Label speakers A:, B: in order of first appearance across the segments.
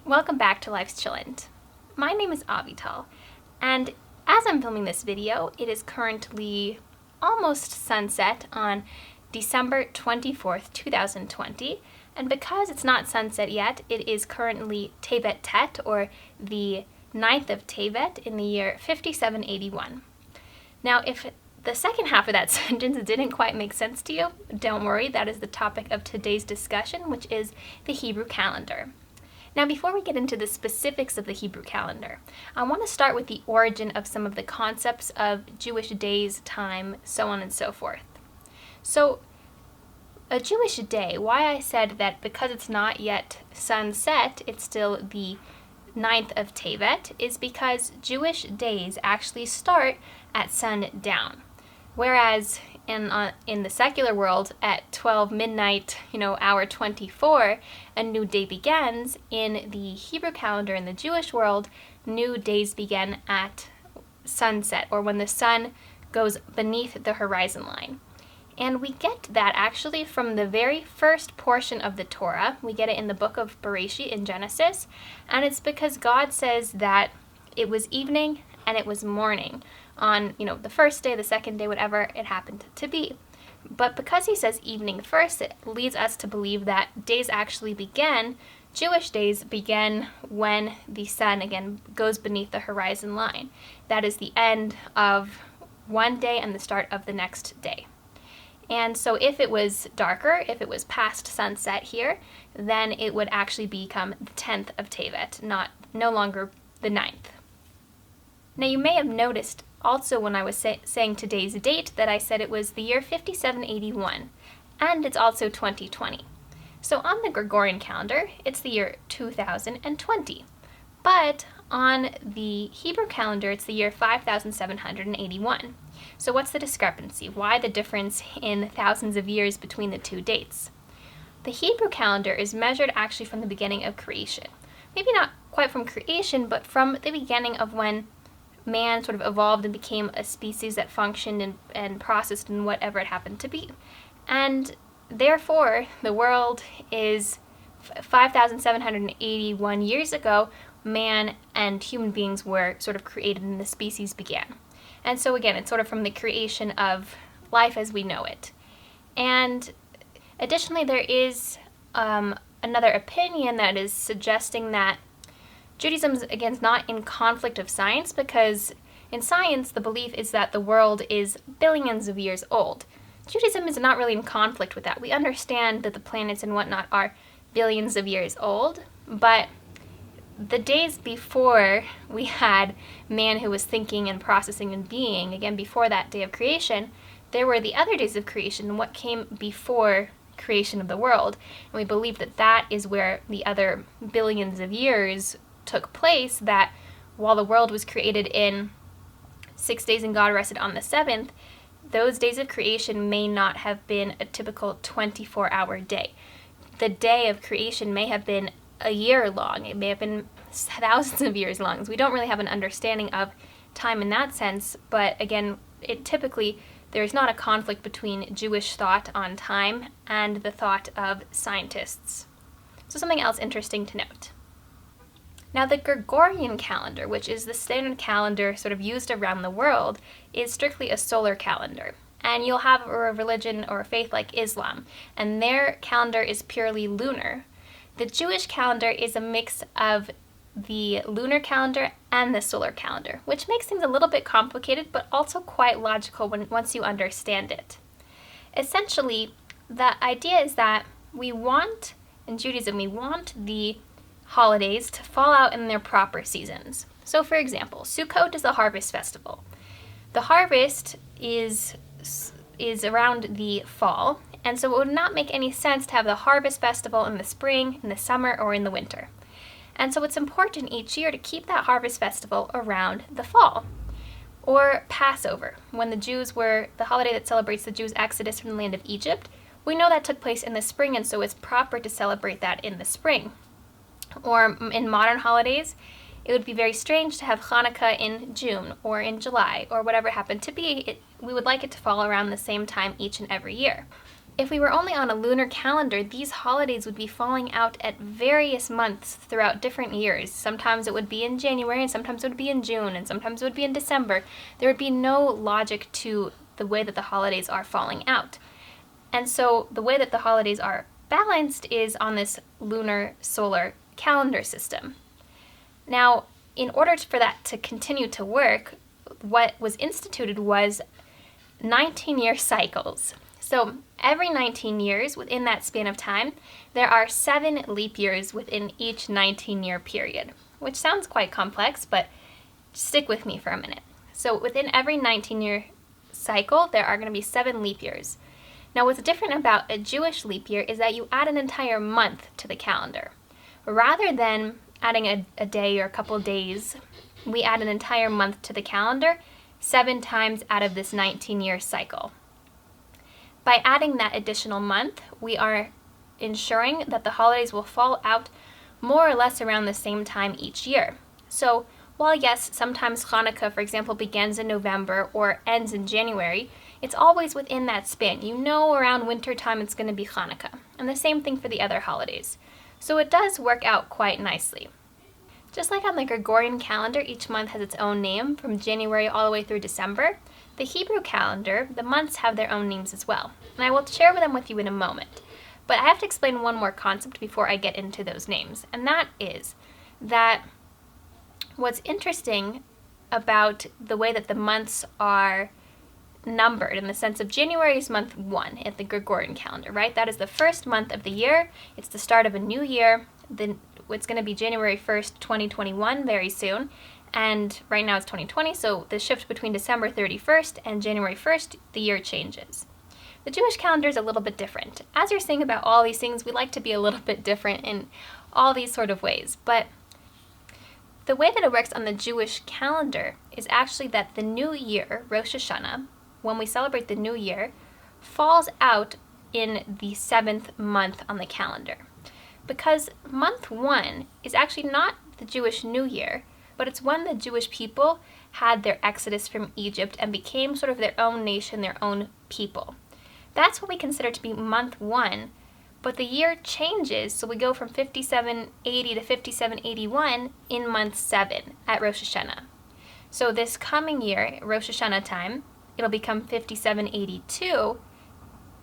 A: Welcome back to Life's Cholent. My name is Avital, and as I'm filming this video, it is currently almost sunset on December 24th, 2020, and because it's not sunset yet, it is currently Tevet Tet, or the 9th of Tevet, in the year 5781. Now, if the second half of that sentence didn't quite make sense to you, don't worry, that is the topic of today's discussion, which is the Hebrew calendar. Now, before we get into the specifics of the Hebrew calendar, I want to start with the origin of some of the concepts of Jewish days, time, so on and so forth. So, a Jewish day, why I said that because it's not yet sunset, it's still the 9th of Tevet, is because Jewish days actually start at sundown. Whereas in the secular world, at 12 midnight, hour 24, a new day begins. In the Hebrew calendar, in the Jewish world, new days begin at sunset, or when the sun goes beneath the horizon line. And we get that actually from the very first portion of the Torah. We get it in the book of Bereshit in Genesis, and it's because God says that it was evening and it was morning on, the first day, the second day, whatever it happened to be. But because he says evening first, it leads us to believe that days actually begin, Jewish days begin when the sun, again, goes beneath the horizon line. That is the end of one day and the start of the next day. And so if it was darker, if it was past sunset here, then it would actually become the 10th of Tevet, no longer the 9th. Now, you may have noticed also when I was saying today's date that I said it was the year 5781, and it's also 2020. So on the Gregorian calendar, it's the year 2020, but on the Hebrew calendar, it's the year 5781. So what's the discrepancy? Why the difference in thousands of years between the two dates? The Hebrew calendar is measured actually from the beginning of creation. Maybe not quite from creation, but from the beginning of when man sort of evolved and became a species that functioned and processed in whatever it happened to be. And therefore, the world is 5,781 years ago, man and human beings were sort of created and the species began. And so again, it's sort of from the creation of life as we know it. And additionally, there is another opinion that is suggesting that Judaism is, again, not in conflict of science, because in science, the belief is that the world is billions of years old. Judaism is not really in conflict with that. We understand that the planets and whatnot are billions of years old, but the days before we had man who was thinking and processing and being, again, before that day of creation, there were the other days of creation, what came before creation of the world. And we believe that that is where the other billions of years took place, that while the world was created in 6 days and God rested on the 7th, those days of creation may not have been a typical 24-hour day. The day of creation may have been a year long. It may have been thousands of years long. So we don't really have an understanding of time in that sense, but again, there is not a conflict between Jewish thought on time and the thought of scientists. So something else interesting to note. Now, the Gregorian calendar, which is the standard calendar sort of used around the world, is strictly a solar calendar. And you'll have a religion or a faith like Islam, and their calendar is purely lunar. The Jewish calendar is a mix of the lunar calendar and the solar calendar, which makes things a little bit complicated, but also quite logical once you understand it. Essentially, the idea is that in Judaism, we want the holidays to fall out in their proper seasons. So, for example, Sukkot is a harvest festival. The harvest is around the fall, and so it would not make any sense to have the harvest festival in the spring, in the summer, or in the winter. And so it's important each year to keep that harvest festival around the fall. Or Passover, when the holiday that celebrates the Jews' exodus from the land of Egypt. We know that took place in the spring, and so it's proper to celebrate that in the spring. Or in modern holidays, it would be very strange to have Hanukkah in June or in July or whatever it happened to be. We would like it to fall around the same time each and every year. If we were only on a lunar calendar, these holidays would be falling out at various months throughout different years. Sometimes it would be in January, and sometimes it would be in June, and sometimes it would be in December. There would be no logic to the way that the holidays are falling out. And so the way that the holidays are balanced is on this lunar solar calendar system. Now, in order for that to continue to work, what was instituted was 19-year cycles. So every 19 years, within that span of time, there are 7 leap years within each 19-year period, which sounds quite complex, but stick with me for a minute. So within every 19-year cycle, there are going to be 7 leap years. Now, what's different about a Jewish leap year is that you add an entire month to the calendar. Rather than adding a day or a couple days, we add an entire month to the calendar 7 times out of this 19-year cycle. By adding that additional month, we are ensuring that the holidays will fall out more or less around the same time each year. So while yes, sometimes Hanukkah, for example, begins in November or ends in January, it's always within that span. You know around winter time it's going to be Hanukkah. And the same thing for the other holidays. So it does work out quite nicely. Just like on the Gregorian calendar, each month has its own name from January all the way through December. The Hebrew calendar, the months have their own names as well, and I will share them with you in a moment. But I have to explain one more concept before I get into those names, and that is that what's interesting about the way that the months are numbered in the sense of January is month 1 at the Gregorian calendar, right? That is the first month of the year. It's the start of a new year. Then it's going to be January 1st, 2021 very soon. And right now it's 2020, so the shift between December 31st and January 1st, the year changes. The Jewish calendar is a little bit different. As you're saying about all these things, we like to be a little bit different in all these sort of ways. But the way that it works on the Jewish calendar is actually that the new year, Rosh Hashanah, when we celebrate the new year, falls out in the 7th month on the calendar. Because month 1 is actually not the Jewish New Year, but it's when the Jewish people had their exodus from Egypt and became sort of their own nation, their own people. That's what we consider to be month 1, but the year changes, so we go from 5780 to 5781 in month 7 at Rosh Hashanah. So this coming year, Rosh Hashanah time, it'll become 5782,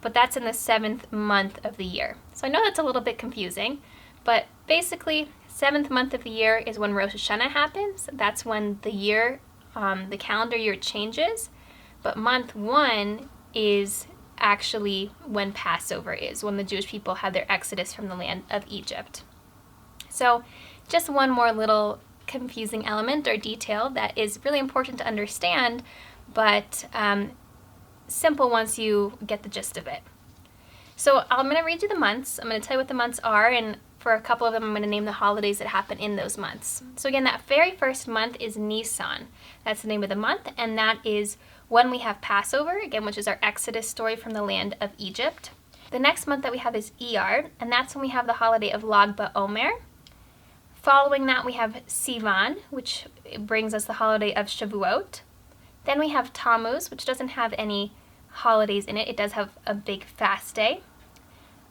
A: but that's in the 7th month of the year. So I know that's a little bit confusing, but basically 7th month of the year is when Rosh Hashanah happens. That's when the year, the calendar year changes. But month 1 is actually when Passover is, when the Jewish people had their exodus from the land of Egypt. So just one more little confusing element or detail that is really important to understand, but simple once you get the gist of it. So I'm going to read you the months. I'm going to tell you what the months are, and for a couple of them, I'm going to name the holidays that happen in those months. So again, that very first month is Nisan. That's the name of the month, and that is when we have Passover, again, which is our Exodus story from the land of Egypt. The next month that we have is Iyar, and that's when we have the holiday of Lag BaOmer. Following that, we have Sivan, which brings us the holiday of Shavuot. Then we have Tammuz, which doesn't have any holidays in it. It does have a big fast day.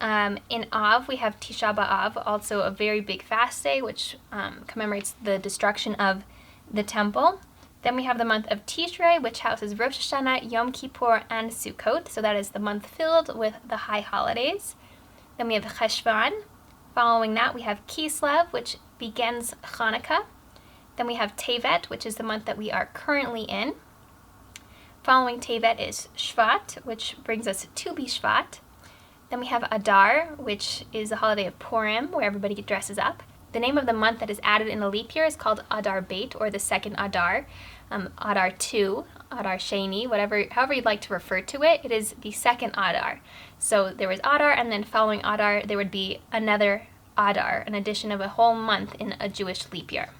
A: In Av, we have Tisha B'Av, also a very big fast day, which commemorates the destruction of the temple. Then we have the month of Tishrei, which houses Rosh Hashanah, Yom Kippur, and Sukkot. So that is the month filled with the high holidays. Then we have Cheshvan. Following that, we have Kislev, which begins Hanukkah. Then we have Tevet, which is the month that we are currently in. Following Tevet is Shvat, which brings us to Bishvat. Then we have Adar, which is the holiday of Purim, where everybody dresses up. The name of the month that is added in a leap year is called Adar Beit, or the second Adar, Adar 2, Adar Sheni, however you'd like to refer to it. It is the second Adar. So there was Adar, and then following Adar, there would be another Adar, an addition of a whole month in a Jewish leap year.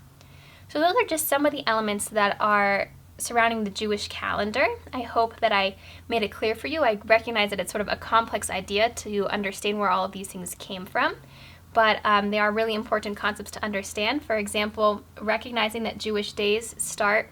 A: So those are just some of the elements that are surrounding the Jewish calendar. I hope that I made it clear for you. I recognize that it's sort of a complex idea to understand where all of these things came from, but they are really important concepts to understand. For example, recognizing that Jewish days start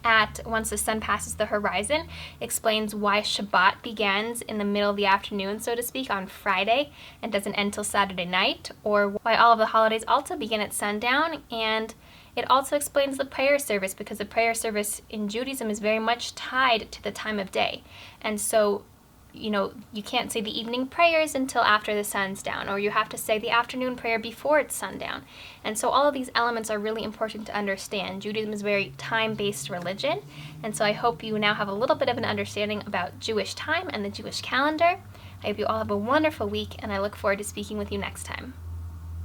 A: at once the sun passes the horizon, explains why Shabbat begins in the middle of the afternoon, so to speak, on Friday and doesn't end till Saturday night, or why all of the holidays also begin at sundown. And it also explains the prayer service, because the prayer service in Judaism is very much tied to the time of day. And so, you can't say the evening prayers until after the sun's down, or you have to say the afternoon prayer before it's sundown. And so all of these elements are really important to understand. Judaism is a very time-based religion, and so I hope you now have a little bit of an understanding about Jewish time and the Jewish calendar. I hope you all have a wonderful week, and I look forward to speaking with you next time.